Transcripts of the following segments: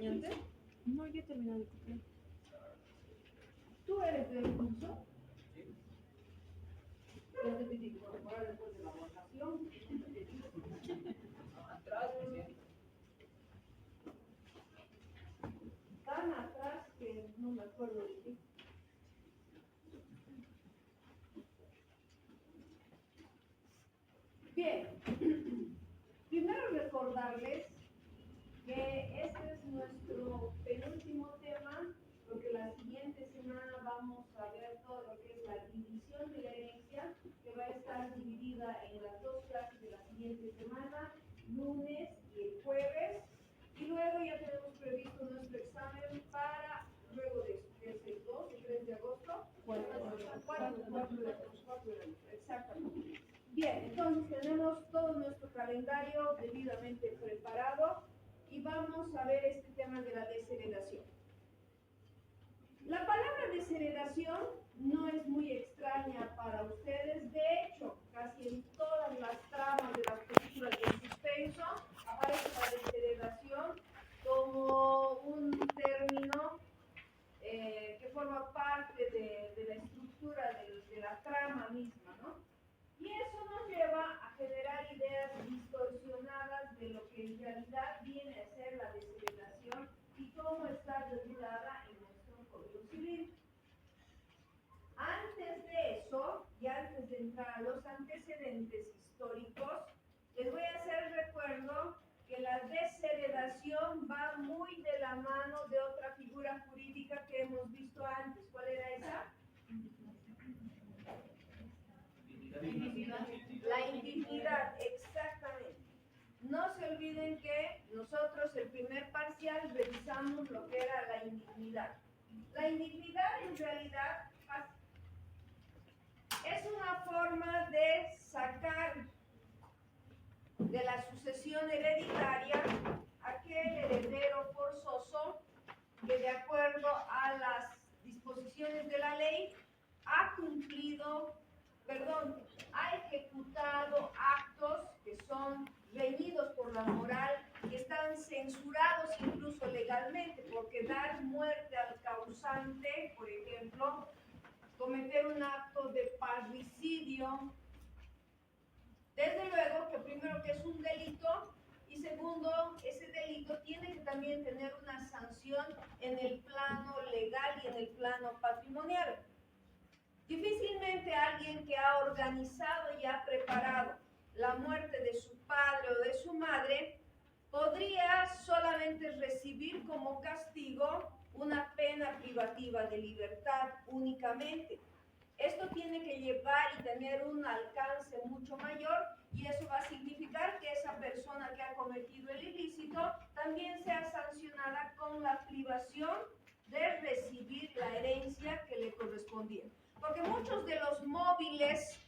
acompañante? No, yo he terminado de copiar. ¿Tú eres del curso? Ya te pedí incorporar después de la votación. Atrás, tan atrás que no me acuerdo de ti. Bien, primero recordarles que este es nuestro penúltimo tema, porque la siguiente semana vamos a ver todo lo que es la división de la herencia, que va a estar dividida en las dos clases de la siguiente semana, lunes y el jueves, y luego ya tenemos previsto nuestro examen para luego de eso, que es el 2 y 3 de agosto, 4 de agosto, exactamente. Bien, entonces tenemos todo nuestro calendario debidamente preparado y vamos a ver este tema de la desheredación. La palabra desheredación no es muy extraña para ustedes, de hecho, casi en todas las tramas de las películas de suspenso aparece la desheredación como un término que forma parte de la estructura de la trama misma, ¿no? Y eso nos lleva a generar ideas distorsionadas de lo que en realidad viene a ser la desheredación y cómo está regulada en nuestro Código Civil. Antes de eso, y antes de entrar a los antecedentes históricos, les voy a hacer recuerdo que la desheredación va muy de la mano de otra figura jurídica que hemos visto antes. ¿Cuál era esa? La indignidad, exactamente. No se olviden que nosotros el primer parcial revisamos lo que era la indignidad. La indignidad en realidad es una forma de sacar de la sucesión hereditaria aquel heredero forzoso que de acuerdo a las disposiciones de la ley ha ejecutado actos que son reñidos por la moral, que están censurados incluso legalmente, porque dar muerte al causante, por ejemplo, cometer un acto de parricidio, desde luego que primero que es un delito y segundo, ese delito tiene que también tener una sanción en el plano legal y en el plano patrimonial. Difícilmente alguien que ha organizado y ha preparado la muerte de su padre o de su madre podría solamente recibir como castigo una pena privativa de libertad únicamente. Esto tiene que llevar y tener un alcance mucho mayor y eso va a significar que esa persona que ha cometido el ilícito también sea sancionada con la privación de recibir la herencia que le correspondía. Porque muchos de los móviles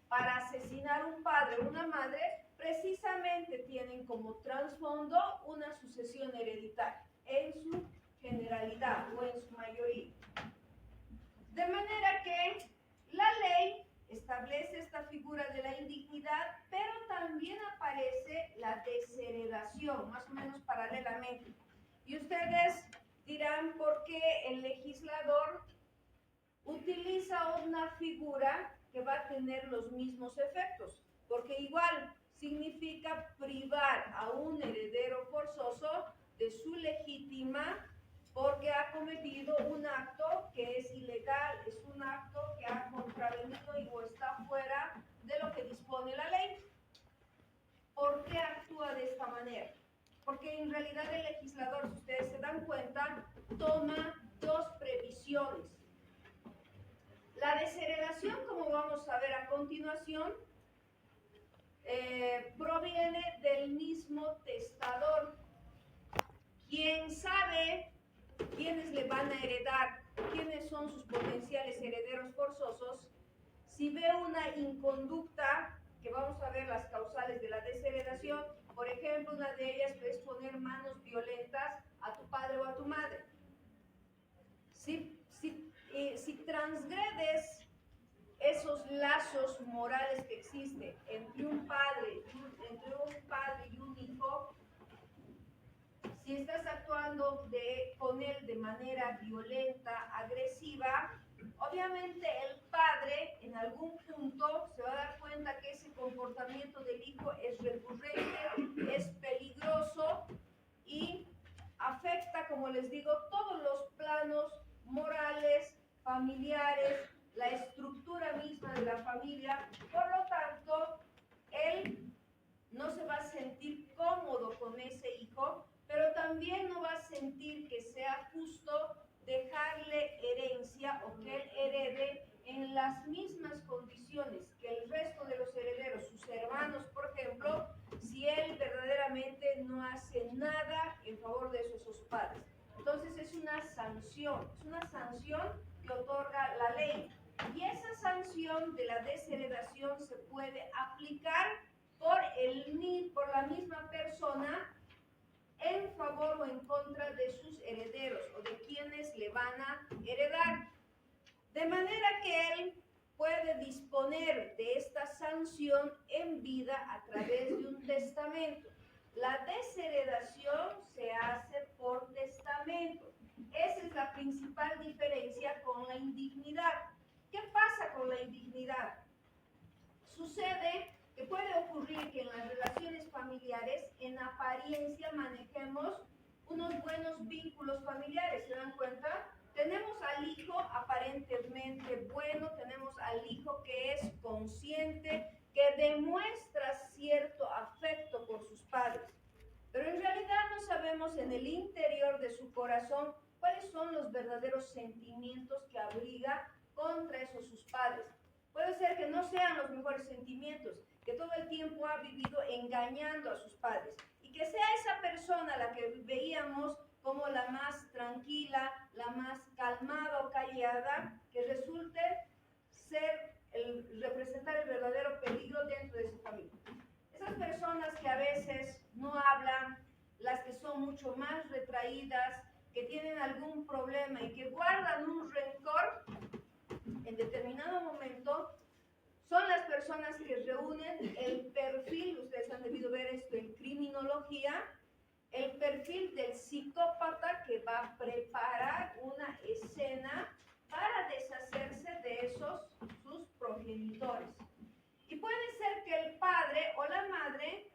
para asesinar a un padre o una madre precisamente tienen como trasfondo una sucesión hereditaria en su generalidad o en su mayoría. De manera que la ley establece esta figura de la indignidad, pero también aparece la desheredación, más o menos paralelamente. Y ustedes dirán por qué el legislador utiliza una figura que va a tener los mismos efectos, porque igual significa privar a un heredero forzoso de su legítima porque ha cometido un acto que es ilegal, es un acto que ha contravenido y o está fuera de lo que dispone la ley. ¿Por qué actúa de esta manera? Porque en realidad el legislador, si ustedes se dan cuenta, toma dos previsiones. La desheredación, como vamos a ver a continuación, proviene del mismo testador, quien sabe quiénes le van a heredar, quiénes son sus potenciales herederos forzosos. Si ve una inconducta, que vamos a ver las causales de la desheredación, por ejemplo, una de ellas es poner manos violentas a tu padre o a tu madre. Si transgredes esos lazos morales que existen entre un padre y un hijo, si estás actuando con él de manera violenta, agresiva, obviamente el padre en algún punto se va a dar cuenta que ese comportamiento del hijo es recurrente, es peligroso y afecta, como les digo, todos los planos morales, familiares, la estructura misma de la familia. Por lo tanto, él no se va a sentir cómodo con ese hijo, pero también no va a sentir que sea justo dejarle herencia o que él herede en las mismas condiciones que el resto de los herederos, sus hermanos, por ejemplo, si él verdaderamente no hace nada en favor de sus padres. Entonces es una sanción que otorga la ley. Y esa sanción de la desheredación se puede aplicar por la misma persona en favor o en contra de sus herederos o de quienes le van a heredar. De manera que él puede disponer de esta sanción en vida a través de un testamento. La desheredación se hace por testamento. Esa es la principal diferencia con la indignidad. ¿Qué pasa con la indignidad? Sucede que puede ocurrir que en las relaciones familiares, en apariencia, manejemos unos buenos vínculos familiares. ¿Se dan cuenta? Tenemos al hijo aparentemente bueno, tenemos al hijo que es consciente, que demuestra cierto afecto por sus padres. Pero en realidad no sabemos en el interior de su corazón cuáles son los verdaderos sentimientos que abriga contra esos sus padres. Puede ser que no sean los mejores sentimientos, que todo el tiempo ha vivido engañando a sus padres y que sea esa persona la que veíamos como la más tranquila, la más calmada o callada, que resulte representar el verdadero peligro dentro de su familia. Esas personas que a veces no hablan, las que son mucho más retraídas, que tienen algún problema y que guardan un rencor, en determinado momento, son las personas que reúnen el perfil, ustedes han debido ver esto en criminología, el perfil del psicópata que va a preparar una escena para deshacerse de sus progenitores. Y puede ser que el padre o la madre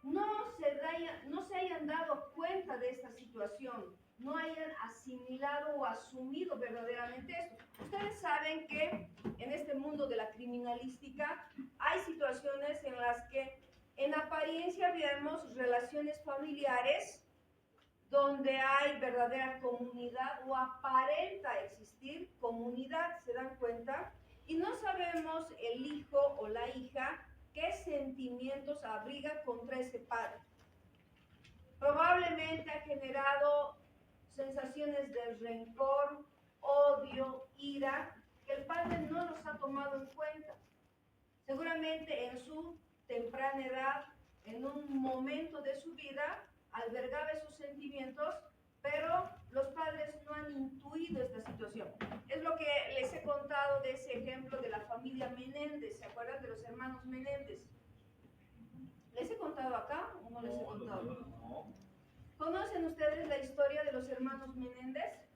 no se hayan dado cuenta de esta situación, no hayan asimilado o asumido verdaderamente esto. Ustedes saben que en este mundo de la criminalística hay situaciones en las que en apariencia vemos relaciones familiares donde hay verdadera comunidad o aparenta existir comunidad, ¿se dan cuenta? Y no sabemos el hijo o la hija qué sentimientos abriga contra ese padre. Probablemente ha generado sensaciones de rencor, odio, ira, que el padre no los ha tomado en cuenta. Seguramente en su temprana edad, en un momento de su vida, albergaba esos sentimientos, pero los padres no han intuido esta situación. Es lo que les he contado de ese ejemplo de la familia Menéndez. ¿Se acuerdan de los hermanos Menéndez? ¿Les he contado acá o no les he contado? No. ¿Conocen ustedes la historia de los hermanos Menéndez?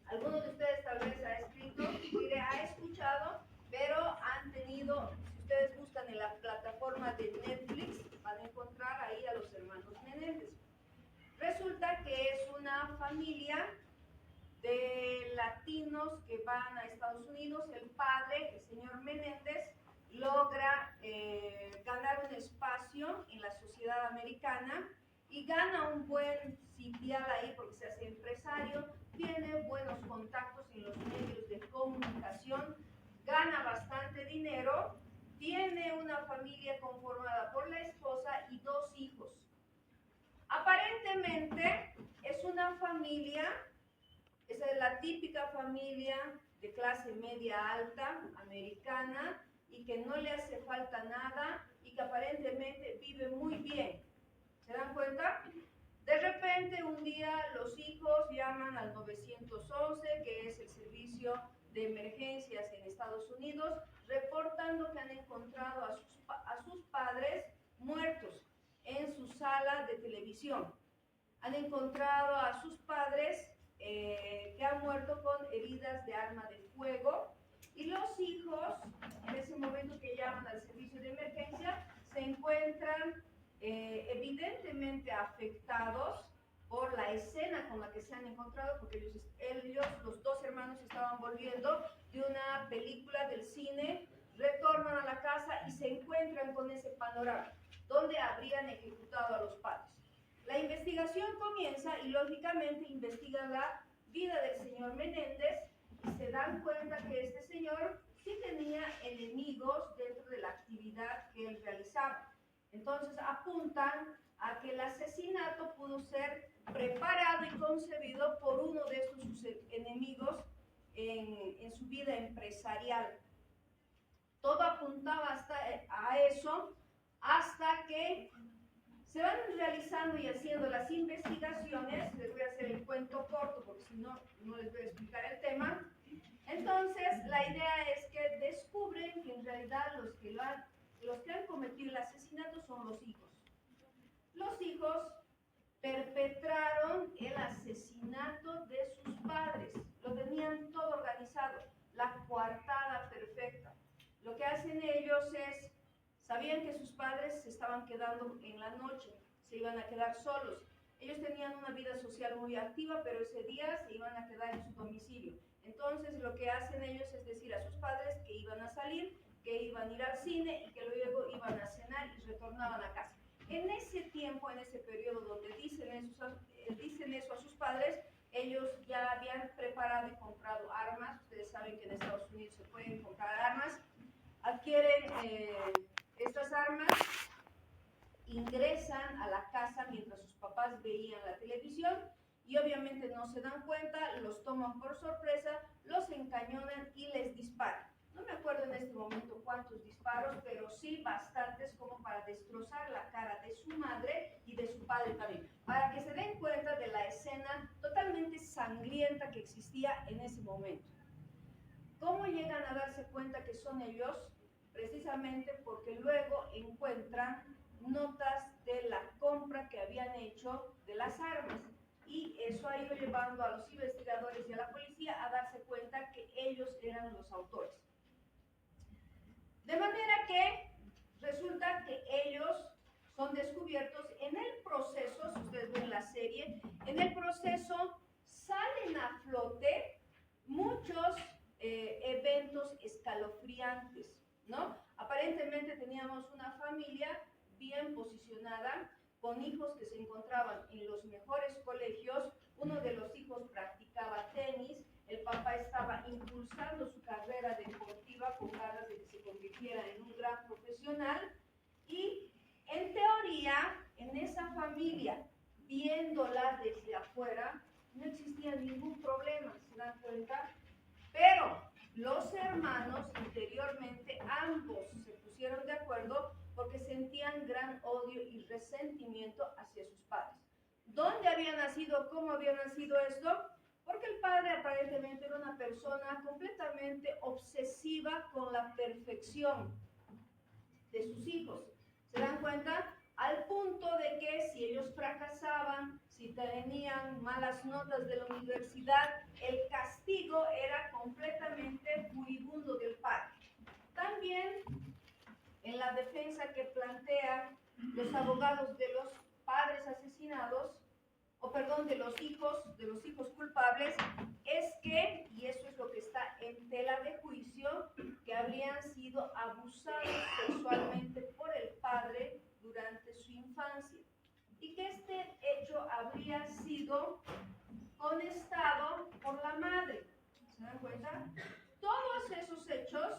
Algunos de ustedes tal vez ha escrito, ha escuchado, pero han tenido, si ustedes buscan en la plataforma de Netflix, van a encontrar ahí a los hermanos Menéndez. Resulta que es una familia de latinos que van a Estados Unidos. El padre, el señor Menéndez, logra ganar un espacio en la sociedad americana y gana un buen sitial ahí porque se hace empresario, tiene buenos contactos en los medios de comunicación, gana bastante dinero, tiene una familia conformada por la esposa y 2 hijos. Aparentemente es una familia, esa es la típica familia de clase media alta, americana, y que no le hace falta nada y que aparentemente vive muy bien. ¿Se dan cuenta? De repente un día los hijos llaman al 911, que es el servicio de emergencias en Estados Unidos, reportando que han encontrado a sus padres muertos en su sala de televisión. Han encontrado a sus padres que han muerto con heridas de arma de fuego, y los hijos, en ese momento que llaman al servicio de emergencia, se encuentran evidentemente afectados por la escena con la que se han encontrado, porque ellos, los dos hermanos, estaban volviendo de una película del cine, retornan a la casa y se encuentran con ese panorama, donde habrían ejecutado a los padres. La investigación comienza y lógicamente investigan la vida del señor Menéndez y se dan cuenta que este señor sí tenía enemigos dentro de la actividad que él realizaba. Entonces apuntan a que el asesinato pudo ser preparado y concebido por uno de estos sus enemigos en su vida empresarial. Todo apuntaba a eso, hasta que se van realizando y haciendo las investigaciones. Les voy a hacer el cuento corto porque si no, no les voy a explicar el tema. Entonces, la idea es que descubren que en realidad los que han cometido el asesinato son los hijos. Los hijos perpetraron el asesinato de sus padres. Lo tenían todo organizado, la coartada perfecta. Lo que hacen ellos es, sabían que sus padres se estaban quedando en la noche, se iban a quedar solos. Ellos tenían una vida social muy activa, pero ese día se iban a quedar en su domicilio. Entonces lo que hacen ellos es decir a sus padres que iban a salir, que iban a ir al cine y que luego iban a cenar y retornaban a casa. En ese tiempo, en ese periodo donde dicen eso a sus padres, ellos ya habían preparado y comprado armas. Ustedes saben que en Estados Unidos se pueden comprar armas. Adquieren estas armas, ingresan a la casa mientras sus papás veían la televisión y obviamente no se dan cuenta, los toman por sorpresa, los encañonan y les disparan. No me acuerdo en este momento cuántos disparos, pero sí bastantes como para destrozar la cara de su madre y de su padre también, para que se den cuenta de la escena totalmente sangrienta que existía en ese momento. ¿Cómo llegan a darse cuenta que son ellos? Precisamente porque luego encuentran notas de la compra que habían hecho de las armas, y eso ha ido llevando a los investigadores y a la policía a darse cuenta que ellos eran los autores. De manera que resulta que ellos son descubiertos en el proceso. Si ustedes ven la serie, en el proceso salen a flote muchos eventos escalofriantes, ¿no? Aparentemente teníamos una familia bien posicionada, con hijos que se encontraban en los mejores colegios. Uno de los hijos practicaba tenis, el papá estaba impulsando su carrera deportiva con ganas de que se convirtiera en un gran profesional, y en teoría, en esa familia, viéndola desde afuera, no existía ningún problema, ¿se dan cuenta? Pero los hermanos interiormente, ambos se pusieron de acuerdo porque sentían gran odio y resentimiento hacia sus padres. ¿Dónde había nacido? ¿Cómo había nacido esto? Porque el padre aparentemente era una persona completamente obsesiva con la perfección de sus hijos. ¿Se dan cuenta? Al punto de que si ellos fracasaban, si tenían malas notas de la universidad, el castigo era completamente furibundo del padre. También en la defensa que plantean los abogados de los padres asesinados, de los hijos culpables, es que, y eso es lo que está en tela de juicio, que habrían sido abusados sexualmente por el padre durante su infancia, y que este hecho habría sido conestado por la madre. ¿Se dan cuenta? Todos esos hechos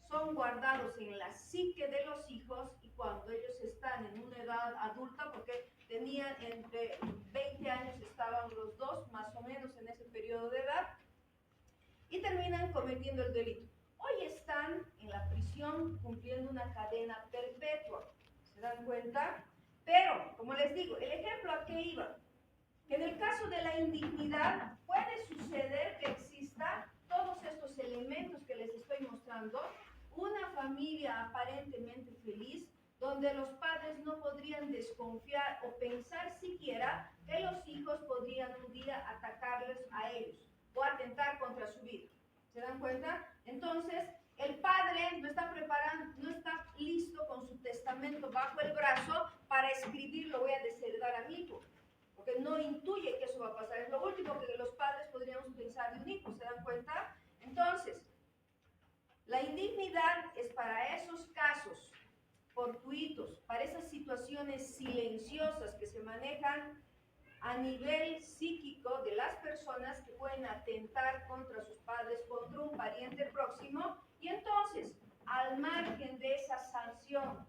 son guardados en la psique de los hijos, y cuando ellos están en una edad adulta, porque tenían entre 20 años, estaban los dos más o menos en ese periodo de edad, y terminan cometiendo el delito. Hoy están en la prisión cumpliendo una cadena perpetua. ¿Se dan cuenta? Pero, como les digo, el ejemplo a qué iba, que en el caso de la indignidad puede suceder que exista todos estos elementos que les estoy mostrando, una familia aparentemente feliz, donde los padres no podrían desconfiar o pensar siquiera que los hijos podrían un día atacarles a ellos o atentar contra su vida. ¿Se dan cuenta? Entonces, el padre no está preparando, no está listo con su testamento bajo el brazo para escribir: lo voy a desheredar a mi hijo, porque no intuye que eso va a pasar. Es lo último que los padres podríamos pensar de un hijo. ¿Se dan cuenta? Entonces, la indignidad es para esos casos fortuitos, para esas situaciones silenciosas que se manejan a nivel psíquico de las personas, que pueden atentar contra sus padres, contra un pariente próximo. Y entonces, al margen de esa sanción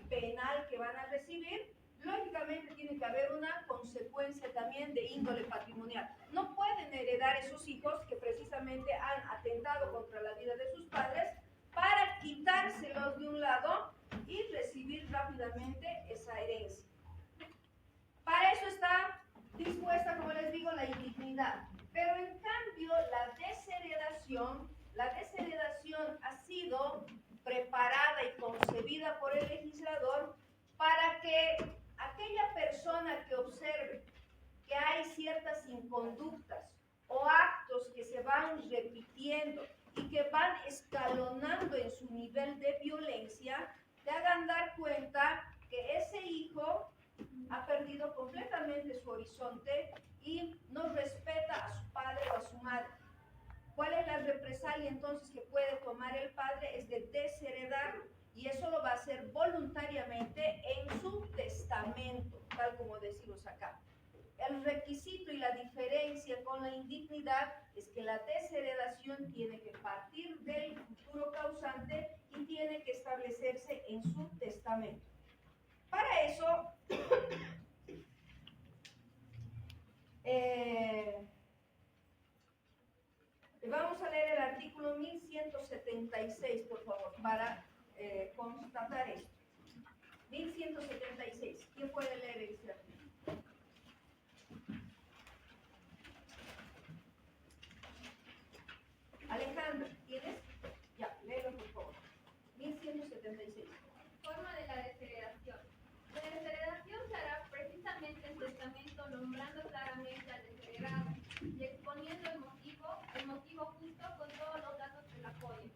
penal que van a recibir, lógicamente tiene que haber una consecuencia también de índole patrimonial. No pueden heredar esos hijos que precisamente han atentado contra la vida de sus padres para quitárselos de un lado y recibir rápidamente esa herencia. Para eso está dispuesta, como les digo, la indignidad. Pero en cambio, la desheredación ha sido preparada y concebida por el legislador para que aquella persona que observe que hay ciertas inconductas o actos que se van repitiendo y que van escalonando en su nivel de violencia, te hagan dar cuenta que ese hijo ha perdido completamente su horizonte y no respeta a su padre o a su madre. ¿Cuál es la represalia entonces que puede tomar el padre? Es de desheredarlo, y eso lo va a hacer voluntariamente en su testamento, tal como decimos acá. El requisito y la diferencia con la indignidad es que la desheredación tiene que partir del futuro causante y tiene que establecerse en su testamento. Para eso, vamos a leer el artículo 1176, por favor, para constatar esto. 1176. ¿Quién puede leer este artículo? Alejandra, ¿tienes? Ya, léelo, por favor. 1176. Forma de la desheredación. La desheredación se hará precisamente en testamento, nombrando claramente al desheredado y exponiendo el motivo justo con todos los datos que lo apoyen.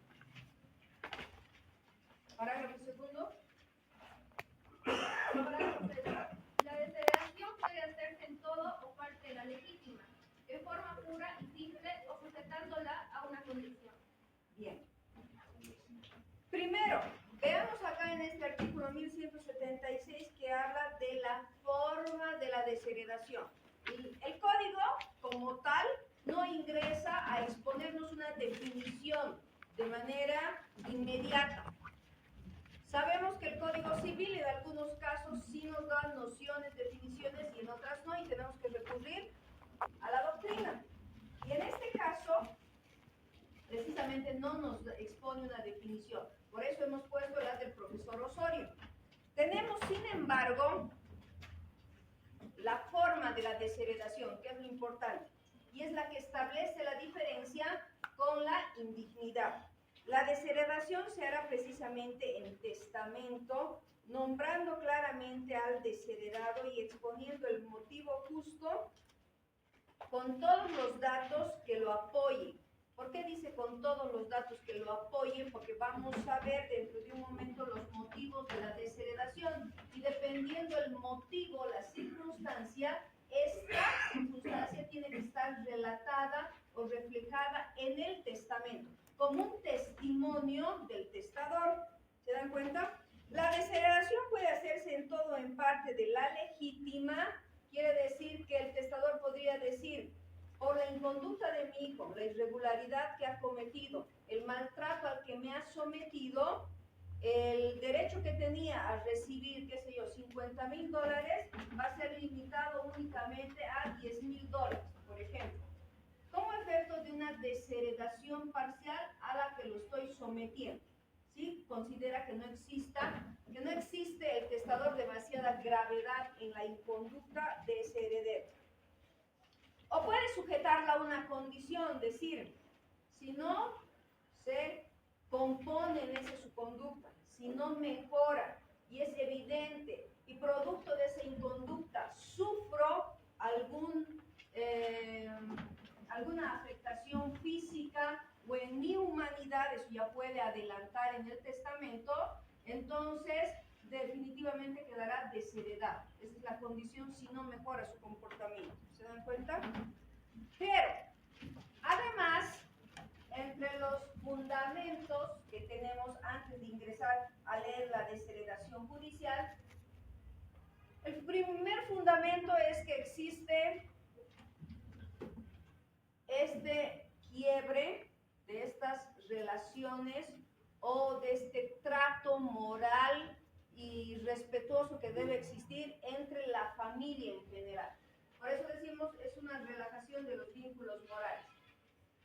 Parágrafo segundo. Parágrafo tercero. La desheredación puede hacerse en todo o parte de la legítima, en forma pura y simple o sujetándola a una condición. Bien. Primero, veamos acá en este artículo 1176 que habla de la forma de la desheredación. El código, como tal, no ingresa a exponernos una definición de manera inmediata. Sabemos que el Código Civil en algunos casos sí nos da nociones, definiciones, y en otras no, y tenemos que recurrir a la doctrina. Y en este caso, precisamente no nos expone una definición. Por eso hemos puesto la del profesor Osorio. Tenemos, sin embargo, la forma de la desheredación, que es lo importante, y es la que establece la diferencia con la indignidad. La desheredación se hará precisamente en testamento, nombrando claramente al desheredado y exponiendo el motivo justo con todos los datos que lo apoyen. ¿Por qué dice con todos los datos que lo apoyen? Porque vamos a ver dentro de un momento los motivos de la desheredación, y dependiendo el motivo, la circunstancia, esta circunstancia tiene que estar relatada o reflejada en el testamento, como un testimonio del testador. ¿Se dan cuenta? La desheredación puede hacerse en todo o en parte de la legítima. Quiere decir que el testador podría decir: por la inconducta de mi hijo, la irregularidad que ha cometido, el maltrato al que me ha sometido, el derecho que tenía a recibir, qué sé yo, $50,000, va a ser limitado únicamente a $10,000, por ejemplo, como efecto de una desheredación parcial a la que lo estoy sometiendo. ¿Sí? Considera que no existe el testador demasiada gravedad en la inconducta de ese heredero. O puede sujetarla a una condición, decir: si no se compone en esa su conducta, si no mejora y es evidente y producto de esa inconducta sufro alguna afectación física o en mi humanidad, eso ya puede adelantar en el testamento, entonces definitivamente quedará desheredado. Esa es la condición si no mejora su comportamiento. ¿Se dan cuenta? Pero, además, entre los fundamentos que tenemos antes de ingresar a leer la desheredación judicial, el primer fundamento es que existe este quiebre de estas relaciones o de este trato moral y respetuoso que debe existir entre la familia en general. Por eso decimos, es una relajación de los vínculos morales.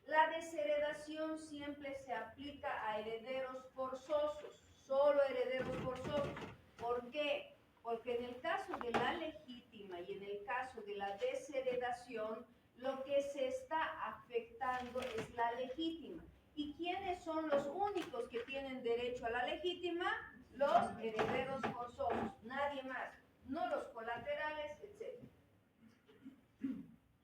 La desheredación siempre se aplica a herederos forzosos, solo herederos forzosos. ¿Por qué? Porque en el caso de la legítima y en el caso de la desheredación, lo que se está afectando es la legítima. ¿Y quiénes son los únicos que tienen derecho a la legítima? Los herederos forzosos, nadie más, no los colaterales, etc.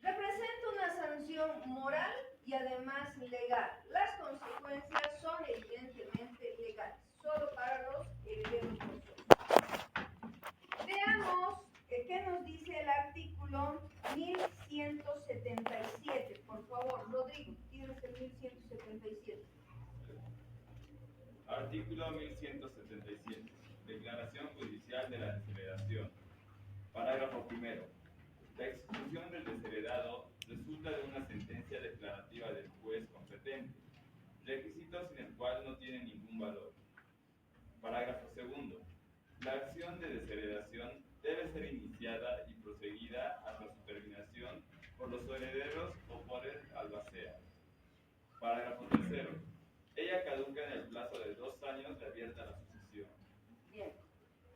Representa una sanción moral y además legal. Las consecuencias son evidentemente legales, solo para los herederos forzosos. Veamos qué nos dice el artículo 1177. Por favor, Rodrigo, tienes el 1177. Artículo 1177. Declaración judicial de la desheredación. Parágrafo primero. La exclusión del desheredado resulta de una sentencia declarativa del juez competente, requisito sin el cual no tiene ningún valor. Parágrafo segundo. La acción de desheredación debe ser iniciada y proseguida hasta su terminación por los herederos o por el albacea. Parágrafo tercero. Ella caduca en el plazo de 2 años de abierta la sucesión. Bien.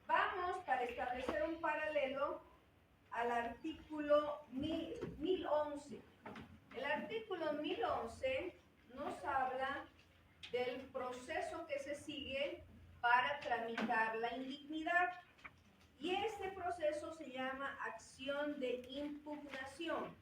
Vamos, para establecer un paralelo, al artículo 1011. El artículo 1011 nos habla del proceso que se sigue para tramitar la indignidad. Y este proceso se llama acción de impugnación.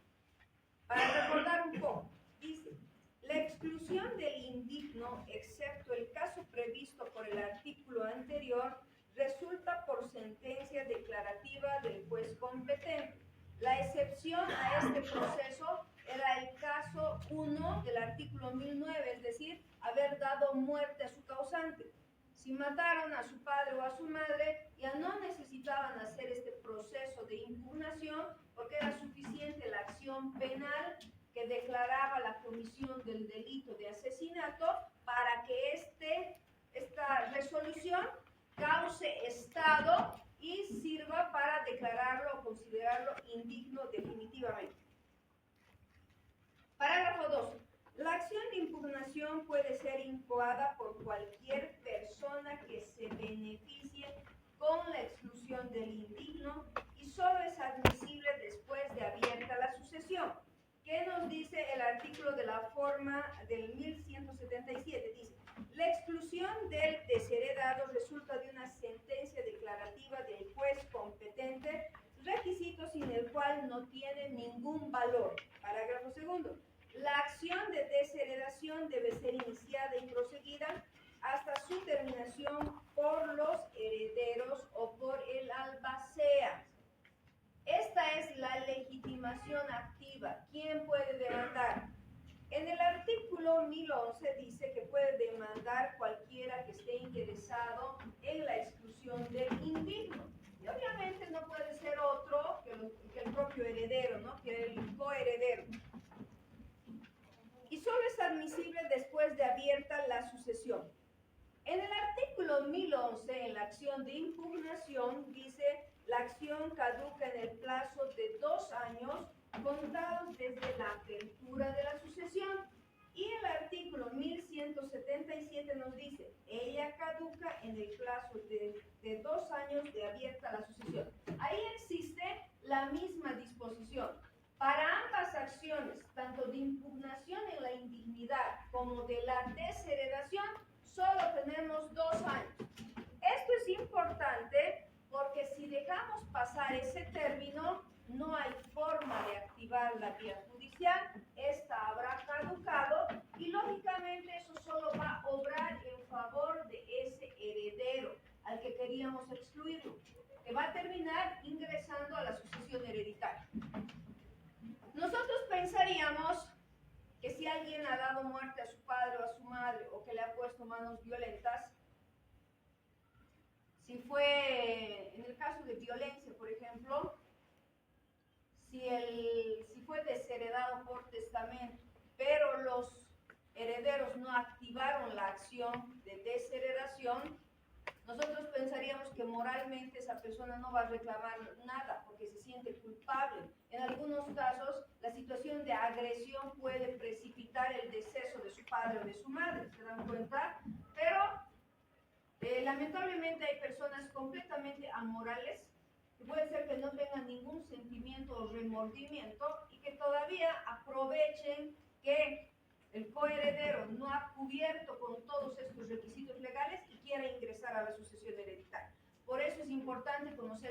Para recordar un poco, dice, la exclusión del indigno, excepto el caso previsto por el artículo anterior, resulta por sentencia declarativa del juez competente. La excepción a este proceso era el caso 1 del artículo 1009, es decir, haber dado muerte a su causante. Si mataron a su padre o a su madre, ya no necesitaban hacer este proceso de impugnación porque era suficiente la acción penal que declaraba la comisión del delito de asesinato para que esta resolución cause estado y sirva para declararlo o considerarlo indigno definitivamente. Parágrafo 2. La acción de impugnación puede ser incoada por cualquier persona que se beneficie con la exclusión del indigno y solo es admisible después de abierta la sucesión. ¿Qué nos dice el artículo de la forma del 1177? Dice, la exclusión del desheredado resulta de una sentencia declarativa del juez competente, requisito sin el cual no tiene ningún valor. Parágrafo segundo. La acción de desheredación debe ser iniciada y proseguida hasta su terminación por los herederos o por el albacea. Esta es la legitimación activa. ¿Quién puede demandar? En el artículo 1011 dice que puede demandar cualquiera que esté interesado en la exclusión del indigno. Y obviamente no puede ser otro que el propio heredero, ¿no? Que el coheredero. Y solo es admisible después de abierta la sucesión. En el artículo 1011, en la acción de impugnación, dice la acción caduca en el plazo de 2 años contados desde la apertura de la sucesión. Y el artículo 1177 nos dice, ella caduca en el plazo de 2 años de abierta la sucesión. Ahí existe la misma disposición. Para ambas acciones, tanto de impugnación en la indignidad como de la desheredación, solo tenemos 2 años. pasar ese término, no hay forma de activar la vía judicial, esta habrá caducado y lógicamente eso solo va a obrar en favor de ese heredero al que queríamos excluirlo, que va a terminar ingresando a la sucesión hereditaria. Nosotros pensaríamos que si alguien ha dado muerte a su padre o a su madre o que le ha puesto manos violentas, si fue, en el caso de violencia, por ejemplo, si fue desheredado por testamento, pero los herederos no activaron la acción de desheredación, nosotros pensaríamos que moralmente esa persona no va a reclamar nada porque se siente culpable. En algunos casos, la situación de agresión puede precipitar el deceso de su padre o de su madre, ¿se dan cuenta? Pero lamentablemente hay personas completamente amorales que puede ser que no tengan ningún sentimiento o remordimiento y que todavía aprovechen que el coheredero no ha cubierto con todos estos requisitos legales y quiera ingresar a la sucesión hereditaria. Por eso es importante conocer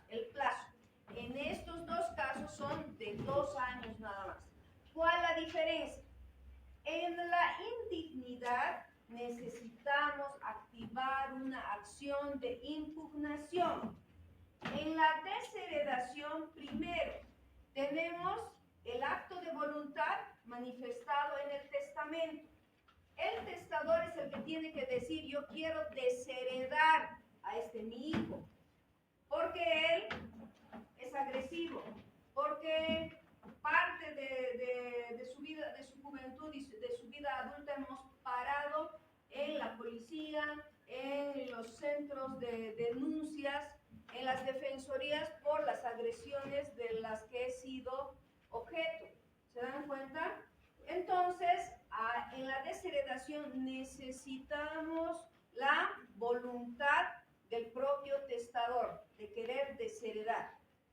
el plazo. En estos dos casos son de 2 años nada más. ¿Cuál la diferencia? En la indignidad necesitamos activar una acción de impugnación. En la desheredación, primero, tenemos el acto de voluntad manifestado en el testamento. El testador es el que tiene que decir, yo quiero desheredar a mi hijo, porque él es agresivo, porque parte de su vida, de su juventud y de su vida adulta hemos parado en la policía, en los centros de denuncias, en las defensorías por las agresiones de las que he sido objeto. ¿Se dan cuenta? Entonces, en la desheredación necesitamos la voluntad del propio testador de querer desheredar.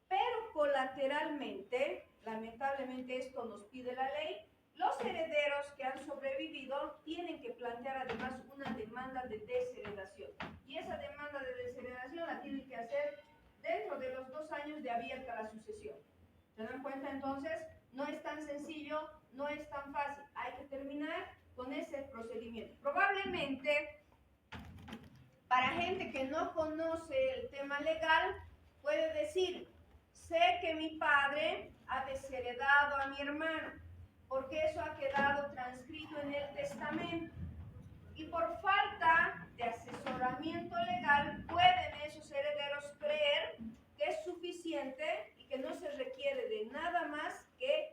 Pero colateralmente, lamentablemente esto nos pide la ley, los herederos que han sobrevivido tienen que plantear además una demanda de desheredación. Y esa demanda de desheredación la tienen que hacer dentro de los 2 años de abierta la sucesión. ¿Se dan cuenta entonces? No es tan sencillo, no es tan fácil. Hay que terminar con ese procedimiento. Probablemente, para gente que no conoce el tema legal, puede decir, sé que mi padre ha desheredado a mi hermano, porque eso ha quedado transcrito en el testamento. Y por falta de asesoramiento legal, pueden esos herederos creer que es suficiente y que no se requiere de nada más que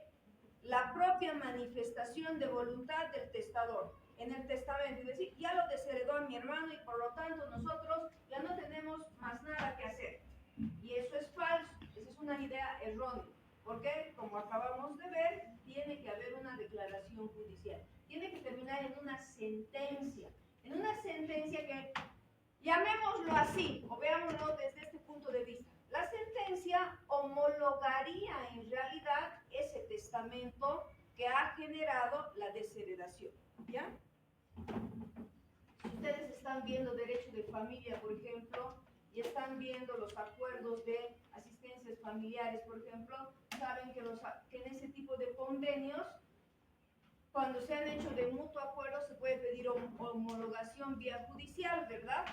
la propia manifestación de voluntad del testador en el testamento. Es decir, ya lo desheredó a mi hermano y por lo tanto nosotros ya no tenemos más nada que hacer. Y eso es falso, esa es una idea errónea. Porque, como acabamos de ver, tiene que haber una declaración judicial. Tiene que terminar en una sentencia. En una sentencia que, llamémoslo así, o veámoslo desde este punto de vista. La sentencia homologaría en realidad ese testamento que ha generado la desheredación. ¿Ya? Si ustedes están viendo derecho de familia, por ejemplo, y están viendo los acuerdos de asistencias familiares, por ejemplo, saben que en ese tipo de convenios, cuando se han hecho de mutuo acuerdo, se puede pedir homologación vía judicial, ¿verdad?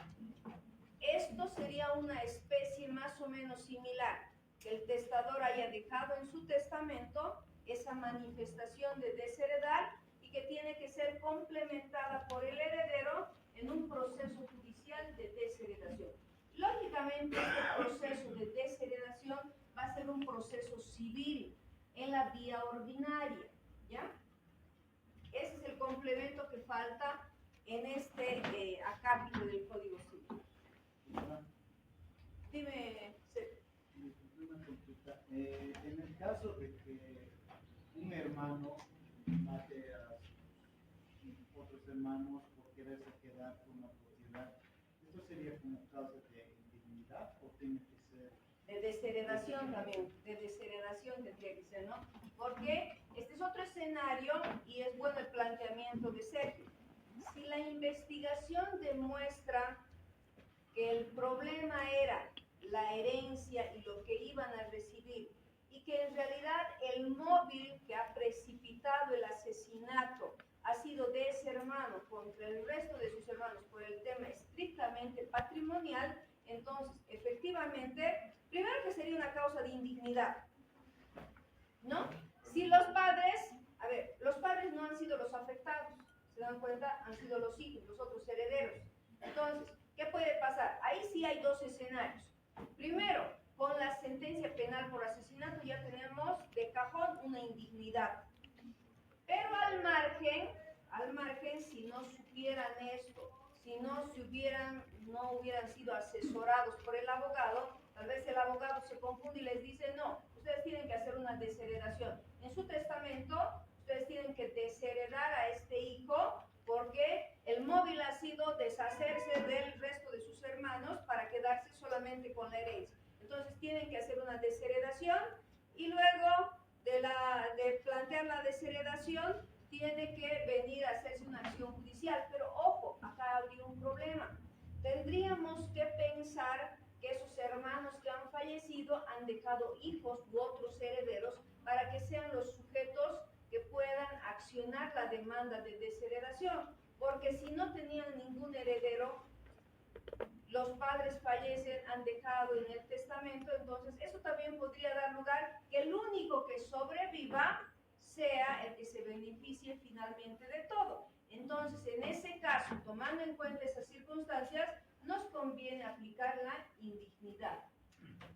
Esto sería una especie más o menos similar, que el testador haya dejado en su testamento esa manifestación de desheredar y que tiene que ser complementada por el heredero en un proceso judicial de desheredación. Lógicamente, este proceso de desheredación va a ser un proceso civil en la vía ordinaria, ¿ya? Ese es el complemento que falta en este acápite del Código Civil. Dime, una consulta. En el caso de que un hermano mate a sus otros hermanos por quererse quedar con la propiedad, ¿esto sería como causa de indignidad o tiene que ser? De desheredación también, de desheredación tendría que ser, ¿no? Porque este es otro escenario y es bueno el planteamiento de Sergio. Si la investigación demuestra que el problema era la herencia y lo que iban a recibir, y que en realidad el móvil que ha precipitado el asesinato ha sido de ese hermano contra el resto de sus hermanos por el tema estrictamente patrimonial, entonces efectivamente, primero que sería una causa de indignidad, ¿no? Si los padres, a ver, los padres no han sido los afectados, ¿se dan cuenta? Han sido los hijos, los otros herederos. Entonces, ¿qué puede pasar? Ahí sí hay dos escenarios. Primero, con la sentencia penal por asesinato ya tenemos de cajón una indignidad. Pero al margen, si no supieran esto, si no hubieran sido asesorados por el abogado, tal vez el abogado se confunde y les dice, no, ustedes tienen que hacer una desheredación. En su testamento, ustedes tienen que desheredar a este hijo porque el móvil ha sido deshacerse del resto de sus hermanos para quedarse solamente con la herencia. Entonces tienen que hacer una desheredación y luego de plantear la desheredación tiene que venir a hacerse una acción judicial. Pero ojo, acá habría un problema. Tendríamos que pensar que esos hermanos que han fallecido han dejado hijos u otros herederos para que sean los sujetos que puedan accionar la demanda de desheredación. Porque si no tenían ningún heredero, los padres fallecen, han dejado en el testamento, entonces eso también podría dar lugar que el único que sobreviva sea el que se beneficie finalmente de todo. Entonces, en ese caso, tomando en cuenta esas circunstancias, nos conviene aplicar la indignidad.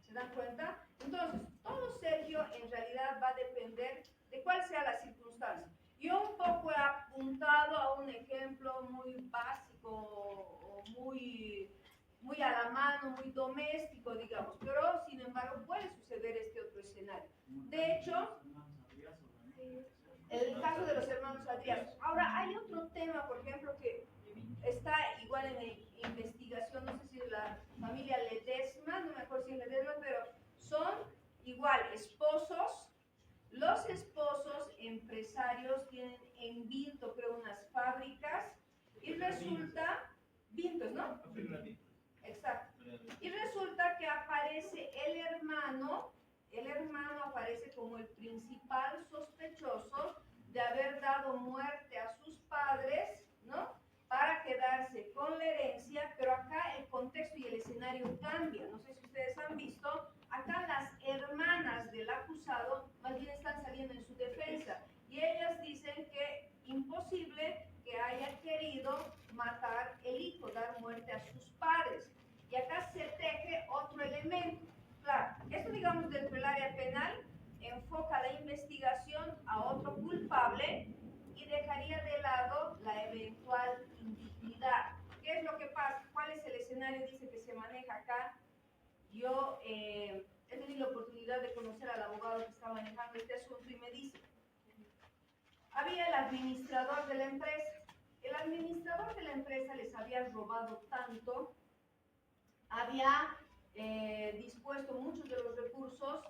¿Se dan cuenta? Entonces, todo, Sergio, en realidad va a depender de cuál sea la circunstancia. Yo un poco he apuntado a un ejemplo muy básico o muy a la mano, muy doméstico, digamos, pero sin embargo puede suceder este otro escenario. De hecho, el caso de los hermanos Adrián. Ahora, hay otro tema, por ejemplo, que está igual en investigación, no sé si es la familia Ledesma, no me acuerdo si es Ledesma, pero son igual esposos. Los esposos empresarios tienen en Vinto, creo, unas fábricas y resulta, Vintos, ¿no? Exacto. Y resulta que aparece el hermano aparece como el principal sospechoso de haber dado muerte a sus padres, ¿no? Para quedarse con la herencia, pero acá el contexto y el escenario cambia. No sé si ustedes han visto, acá las hermanas del acusado más bien están saliendo en su defensa y ellas dicen que imposible que haya querido matar el hijo, dar muerte a sus padres. Y acá se teje otro elemento. Claro, esto digamos dentro del área penal enfoca la investigación a otro culpable y dejaría de lado la eventual indignidad. ¿Qué es lo que pasa? ¿Cuál es el escenario? Dice que se maneja acá. Yo he tenido la oportunidad de conocer al abogado que está manejando este asunto y me dice, había el administrador de la empresa. El administrador de la empresa les había robado tanto, había dispuesto muchos de los recursos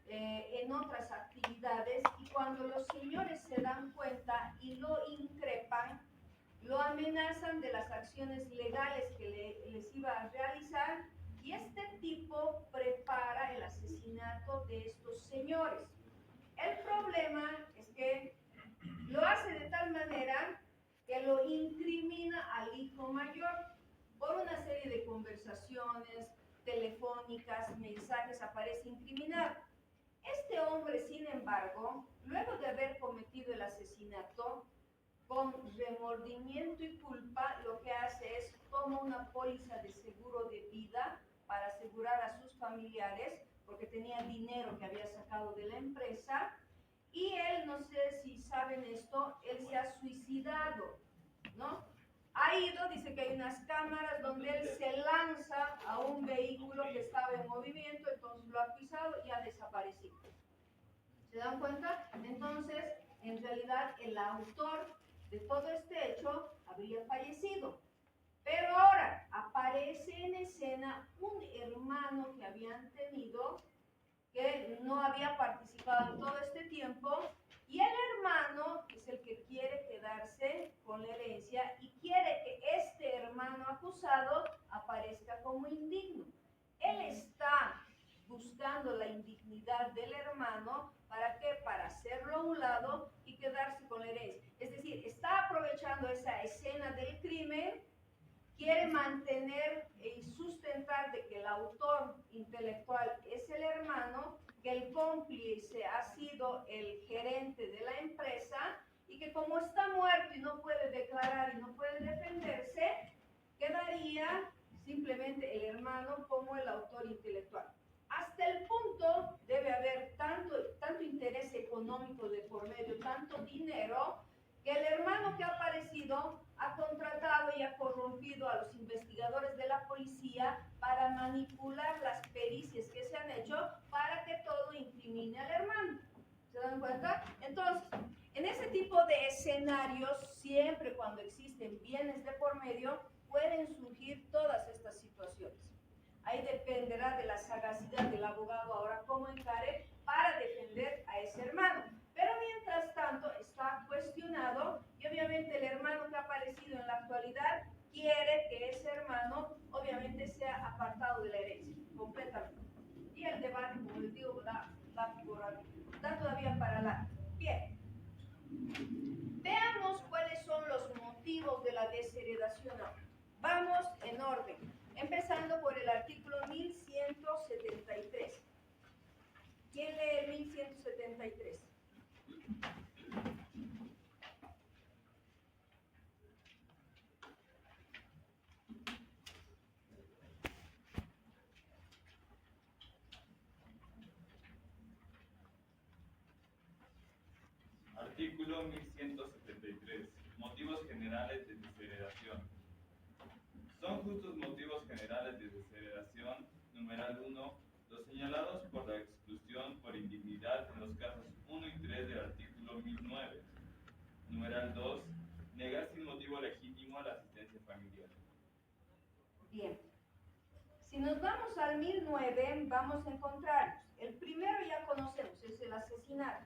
en otras actividades y cuando los señores se dan cuenta y lo increpan, lo amenazan de las acciones legales que les iba a realizar y este tipo prepara el asesinato de estos señores. El problema es que lo hace de tal manera que lo incrimina al hijo mayor por una serie de conversaciones telefónicas, mensajes, aparece incriminado. Este hombre, sin embargo, luego de haber cometido el asesinato, con remordimiento y culpa, lo que hace es toma una póliza de seguro de vida para asegurar a sus familiares, porque tenía dinero que había sacado de la empresa, y él, no sé si saben esto, él se ha suicidado, ¿no? Ha ido, dice que hay unas cámaras donde él se lanza a un vehículo que estaba en movimiento, entonces lo ha pisado y ha desaparecido. ¿Se dan cuenta? Entonces, en realidad, el autor de todo este hecho habría fallecido. Pero ahora aparece en escena un hermano que habían tenido, que no había participado en todo este tiempo, y el hermano es el que quiere quedarse con la herencia y quiere que este hermano acusado aparezca como indigno. Él está usando la indignidad del hermano, ¿para qué? Para hacerlo a un lado y quedarse con la herencia. Es decir, está aprovechando esa escena del crimen, quiere mantener y sustentar de que el autor intelectual es el hermano, que el cómplice ha sido el gerente de la empresa y que como está muerto y no puede declarar y no puede defenderse, quedaría simplemente el hermano como el autor intelectual. Hasta el punto debe haber tanto interés económico de por medio, tanto dinero, que el hermano que ha aparecido ha contratado y ha corrompido a los investigadores de la policía para manipular las pericias que se han hecho para que todo incrimine al hermano. ¿Se dan cuenta? Entonces, en ese tipo de escenarios, siempre cuando existen bienes de por medio, pueden surgir todas estas situaciones. Ahí dependerá de la sagacidad del abogado ahora cómo encare para defender a ese hermano. Pero mientras tanto está cuestionado y obviamente el hermano que ha aparecido en la actualidad quiere que ese hermano obviamente sea apartado de la herencia, completamente. Y el debate, como les digo, da todavía para la Bien. Veamos cuáles son los motivos de la desheredación ahora. Vamos en orden, empezando por el artículo 1173. ¿Quién lee el 1173? Artículo 1173. Motivos generales de desheredación. Son justos motivos generales de desheredación, numeral 1, los señalados por la exclusión por indignidad en los casos 1 y 3 del artículo 1009. Numeral 2, negar sin motivo legítimo la asistencia familiar. Bien. Si nos vamos al 1009, vamos a encontrarnos. El primero ya conocemos, es el asesinato.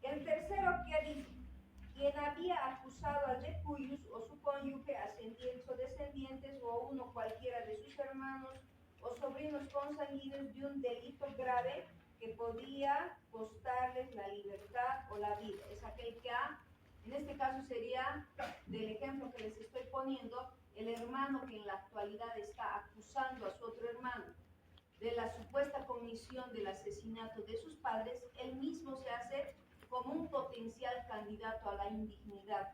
El tercero, ¿qué dice? Quien había acusado al de cuyos o su cónyuge, ascendientes o descendientes, o uno cualquiera de sus hermanos o sobrinos consanguíneos de un delito grave que podía costarles la libertad o la vida. Es aquel que en este caso sería, del ejemplo que les estoy poniendo, el hermano que en la actualidad está acusando a su otro hermano de la supuesta comisión del asesinato de sus padres, él mismo se hace como un potencial candidato a la indignidad,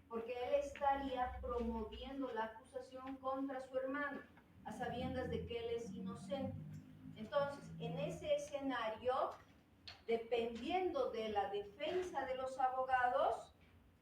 porque él estaría promoviendo la acusación contra su hermano, a sabiendas de que él es inocente. Entonces, en ese escenario, dependiendo de la defensa de los abogados,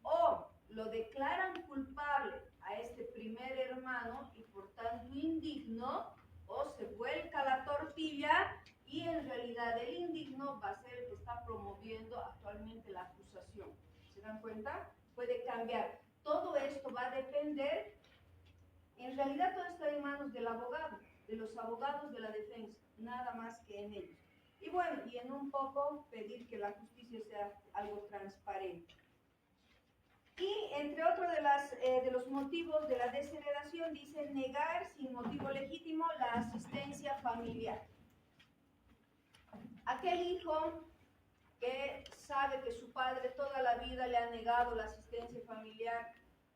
o lo declaran culpable a este primer hermano y por tanto indigno, o se vuelca la tortilla y en realidad el indigno va a ser el que está promoviendo actualmente la acusación. ¿Se dan cuenta? Puede cambiar. Todo esto va a depender, en realidad todo está en manos del abogado, de los abogados de la defensa, nada más que en ellos. Y bueno, y en un poco pedir que la justicia sea algo transparente. Y entre otros de los motivos de la desheredación dice negar sin motivo legítimo la asistencia familiar. Aquel hijo que sabe que su padre toda la vida le ha negado la asistencia familiar,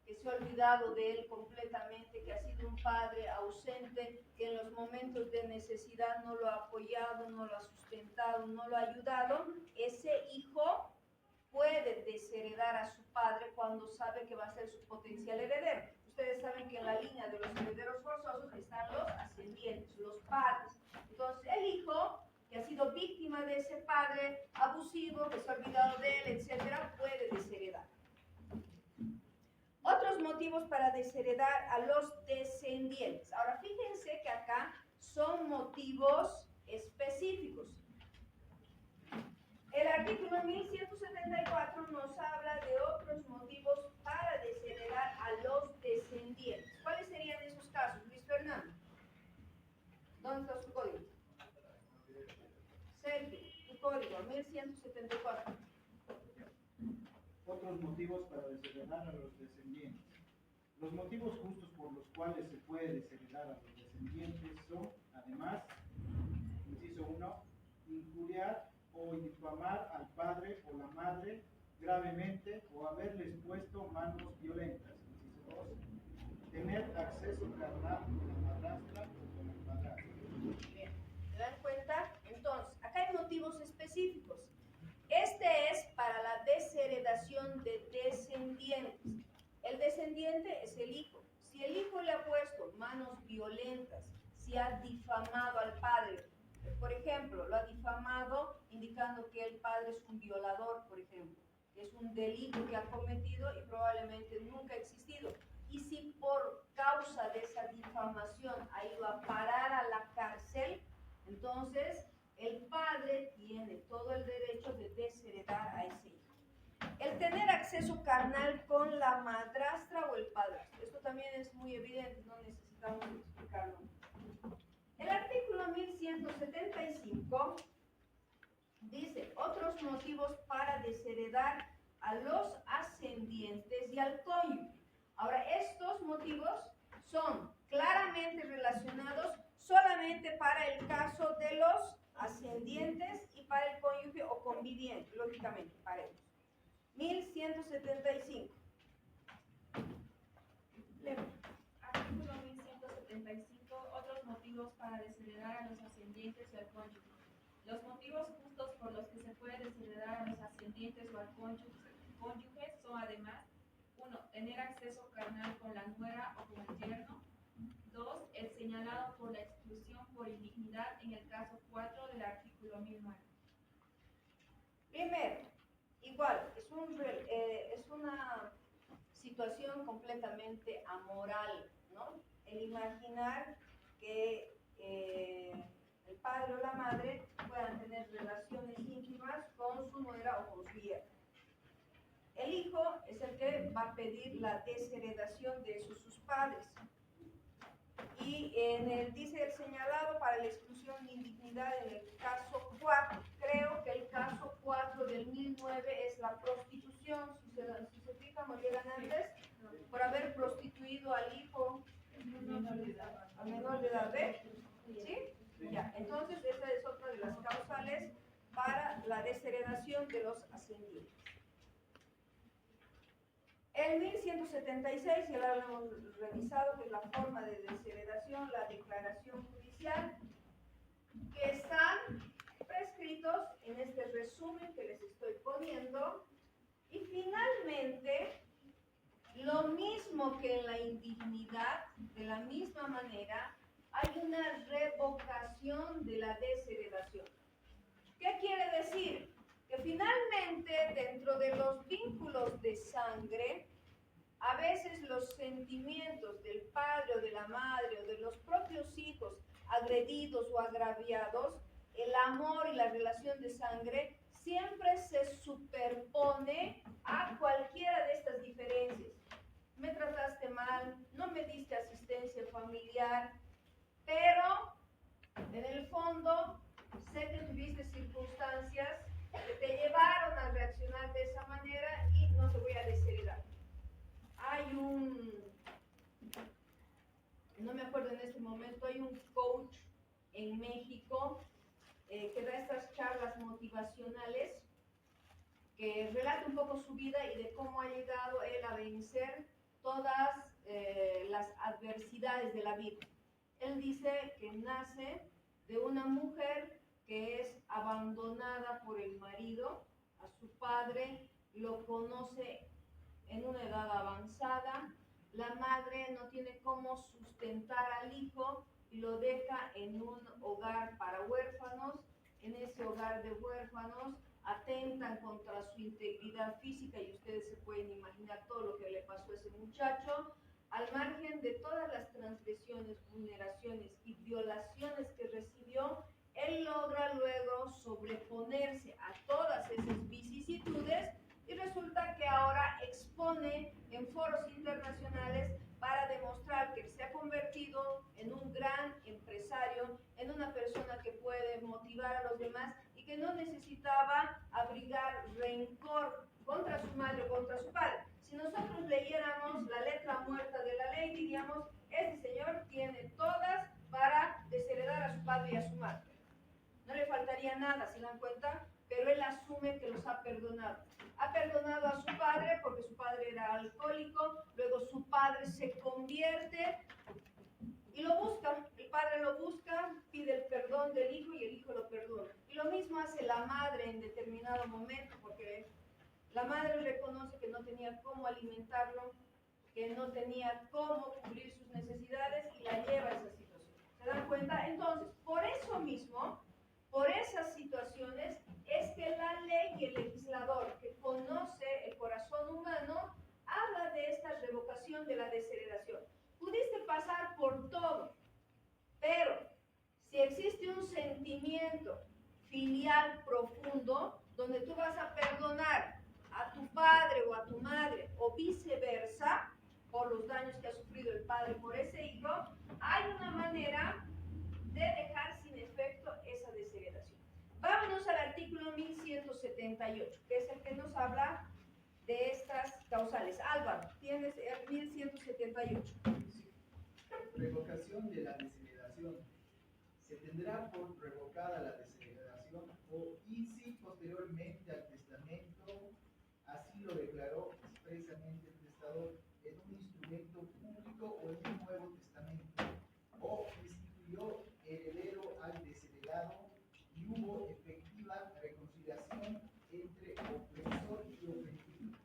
que se ha olvidado de él completamente, que ha sido un padre ausente, que en los momentos de necesidad no lo ha apoyado, no lo ha sustentado, no lo ha ayudado, ese hijo puede desheredar a su padre cuando sabe que va a ser su potencial heredero. Ustedes saben que en la línea de los herederos forzosos están los ascendientes, los padres. Entonces, el hijo que ha sido víctima de ese padre abusivo, que se ha olvidado de él, etcétera, puede desheredar. Otros motivos para desheredar a los descendientes. Ahora, fíjense que acá son motivos específicos. El artículo 1174 nos habla de otros motivos para desheredar a los descendientes. ¿Cuáles serían esos casos, Luis Fernando? ¿Dónde está su código? Sergio, tu código, 1174. Otros motivos para desheredar a los descendientes. Los motivos justos por los cuales se puede desheredar a los descendientes son, además, inciso 1, injuriar o difamar al padre o la madre gravemente o haberles puesto manos violentas. Inciso 2. Tener acceso carnal con la madrastra o con el padrastro. Bien, ¿se dan cuenta? Entonces, acá hay motivos específicos. Este es para la desheredación de descendientes. El descendiente es el hijo. Si el hijo le ha puesto manos violentas, si ha difamado al padre, por ejemplo, lo ha difamado indicando que el padre es un violador, por ejemplo, que es un delito que ha cometido y probablemente nunca ha existido. Y si por causa de esa difamación ha ido a parar a la cárcel, entonces el padre tiene todo el derecho de desheredar a ese hijo. El tener acceso carnal con la madrastra o el padrastro. Esto también es muy evidente, no necesitamos explicarlo. El artículo 1175 dice otros motivos para desheredar a los ascendientes y al cónyuge. Ahora, estos motivos son claramente relacionados solamente para el caso de los ascendientes y para el cónyuge o conviviente, lógicamente, para ellos. 1175. Artículo 1175. Otros motivos para desheredar a los ascendientes y al cónyuge. Los motivos justos por los que se puede desheredar a los ascendientes o al cónyuge son además: 1. Tener acceso carnal con la nuera o con el yerno. 2. El señalado por la exclusión por indignidad en el caso 4 del artículo 1009. Primero, igual, es una situación completamente amoral, ¿no? El imaginar que el padre o la madre puedan tener relaciones íntimas con su nuera o con su yerno. El hijo es el que va a pedir la desheredación de sus padres. Y dice el señalado para la exclusión de indignidad en el caso 4. Creo que el caso 4 del 1009 es la prostitución. Si se fijan, o llegan antes, por haber prostituido al hijo, al menor de edad, ¿ve? ¿Sí? Ya, entonces esa es otra de las causales para la desheredación de los ascendientes. El 1176, ya lo hemos revisado, que es la forma de desheredación, la declaración judicial, que están prescritos en este resumen que les estoy poniendo. Y finalmente, lo mismo que en la indignidad, de la misma manera, hay una revocación de la desheredación. ¿Qué quiere decir? Que finalmente, dentro de los vínculos de sangre, a veces los sentimientos del padre o de la madre o de los propios hijos agredidos o agraviados, el amor y la relación de sangre siempre se superpone a cualquiera de estas diferencias. Me trataste mal, no me diste asistencia familiar, pero en el fondo sé que tuviste circunstancias que te llevaron a reaccionar de esa manera y no te voy a desheredar. No me acuerdo en este momento, hay un coach en México que da estas charlas motivacionales, que relata un poco su vida y de cómo ha llegado él a vencer todas las adversidades de la vida. Él dice que nace de una mujer que es abandonada por el marido, a su padre lo conoce en una edad avanzada, la madre no tiene cómo sustentar al hijo y lo deja en un hogar para huérfanos. En ese hogar de huérfanos atentan contra su integridad física y ustedes se pueden imaginar todo lo que le pasó a ese muchacho. Al margen de todas las transgresiones, vulneraciones y violaciones que recibió, él logra luego sobreponerse a todas esas vicisitudes y resulta que ahora expone en foros internacionales para demostrar que se ha convertido en un gran empresario, en una persona que puede motivar a los demás y que no necesitaba abrigar rencor contra su madre o contra su padre. Si nosotros leyéramos la letra muerta de la ley, diríamos, este señor tiene todas para desheredar a su padre y a su madre. No le faltaría sabía nada, ¿se dan cuenta? Pero él asume que los ha perdonado. Ha perdonado a su padre porque su padre era alcohólico, luego su padre se convierte y lo busca. El padre lo busca, pide el perdón del hijo y el hijo lo perdona. Y lo mismo hace la madre en determinado momento, porque la madre reconoce que no tenía cómo alimentarlo, que no tenía cómo cubrir sus necesidades y la lleva a esa situación. ¿Se dan cuenta? Entonces, por eso mismo, por esas situaciones, es que la ley y el legislador que conoce el corazón humano habla de esta revocación de la desheredación. Pudiste pasar por todo, pero si existe un sentimiento filial profundo, donde tú vas a perdonar a tu padre o a tu madre, o viceversa, por los daños que ha sufrido el padre por ese hijo, hay una manera de dejar sin efecto esa desheredación. Vámonos al artículo 1178, que es el que nos habla de estas causales. Álvaro, tienes el 1178. Revocación de la desheredación. Se tendrá por revocada la desheredación y si posteriormente al testamento así lo declaró expresamente el testador en un instrumento público o en un nuevo testamento, o instituyó heredero al desheredado y hubo efectiva reconciliación entre opresor y ofendido.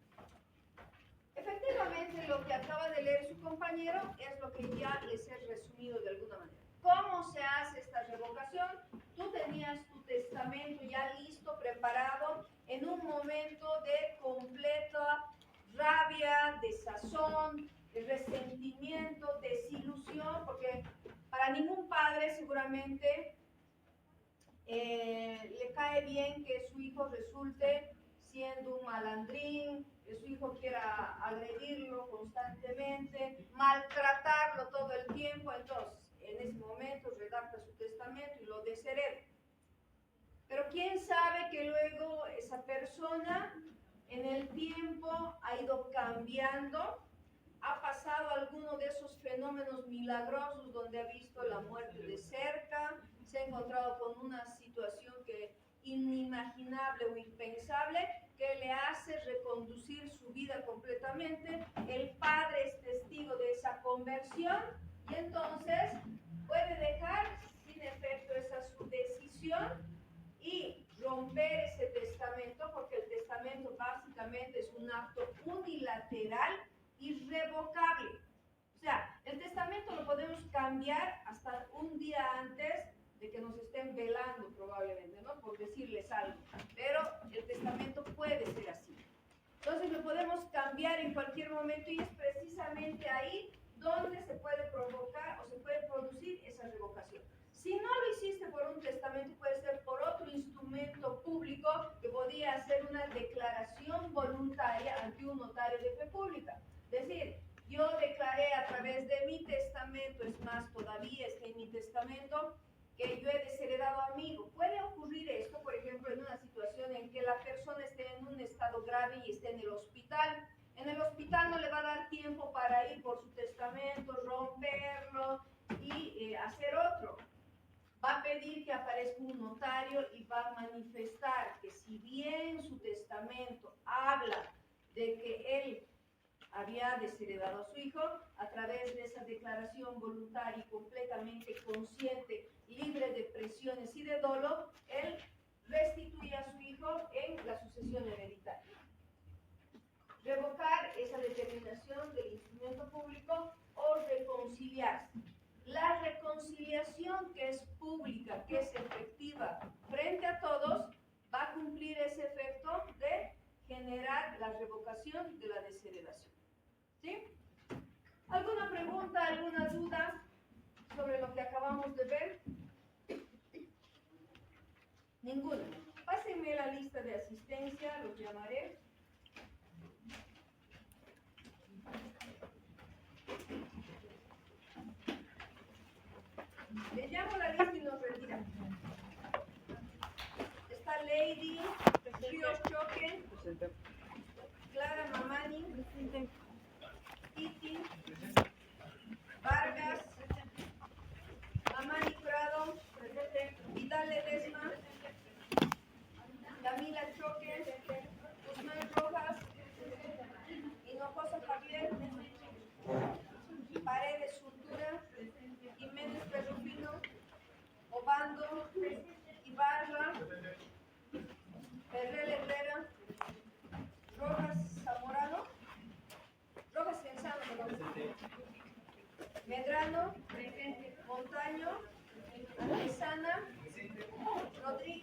Efectivamente, lo que acaba de leer su compañero es lo que ya les he resumido de alguna manera. ¿Cómo se hace esta revocación? Tú tenías tu testamento ya listo, preparado, en un momento de completa rabia, desazón, de resentimiento, desilusión, porque para ningún padre seguramente le cae bien que su hijo resulte siendo un malandrín, que su hijo quiera agredirlo constantemente, maltratarlo todo el tiempo. Entonces, en ese momento redacta su testamento y lo deshereda. Pero quién sabe que luego esa persona en el tiempo ha ido cambiando, ha pasado alguno de esos fenómenos milagrosos donde ha visto la muerte de cerca, se ha encontrado con una situación que inimaginable o impensable que le hace reconducir su vida completamente. El padre es testigo de esa conversión y entonces puede dejar sin efecto esa su decisión y romper ese testamento, porque el testamento básicamente es un acto unilateral irrevocable. O sea, el testamento lo podemos cambiar hasta un día antes de que nos estén velando probablemente, ¿no? Por decirles algo. Pero el testamento puede ser así. Entonces lo podemos cambiar en cualquier momento y es precisamente ahí donde se puede provocar o se puede producir esa revocación. Si no lo hiciste por un testamento, puede ser por otro instrumento público que podría ser una declaración voluntaria ante un notario de fe pública. Es decir, yo declaré a través de mi testamento, es más, todavía está en mi testamento, que yo he desheredado a mi hijo. Puede ocurrir esto, por ejemplo, en una situación en que la persona esté en un estado grave y esté en el hospital. En el hospital no le va a dar tiempo para ir por su testamento, romperlo y hacer otro. Va a pedir que aparezca un notario y va a manifestar que si bien su testamento habla de que él había desheredado a su hijo, a través de esa declaración voluntaria y completamente consciente, libre de presiones y de dolo, él restituye a su hijo en la sucesión hereditaria. Revocar esa determinación del instrumento público o reconciliarse. La reconciliación que es pública, que es efectiva frente a todos, va a cumplir ese efecto de generar la revocación de la desheredación. ¿Sí? ¿Alguna pregunta, alguna duda sobre lo que acabamos de ver? Ninguna. Pásenme la lista de asistencia, los llamaré. Le llamo la lista y nos retiramos. Está Lady, Ríos Choque, Clara Mamani, Titi, Vargas, Mamani Prado, Vidal Ledesma, Camila Choque, Guzmán Rojas, Hinojosa Javier, Paredes Cultura, Jiménez Perrufino, Obando, Ibarra, Herrera Herrera, Rojas Zamorano, Rojas Cienzano, perdón. Medrano, Montaño, Antesana, Rodríguez.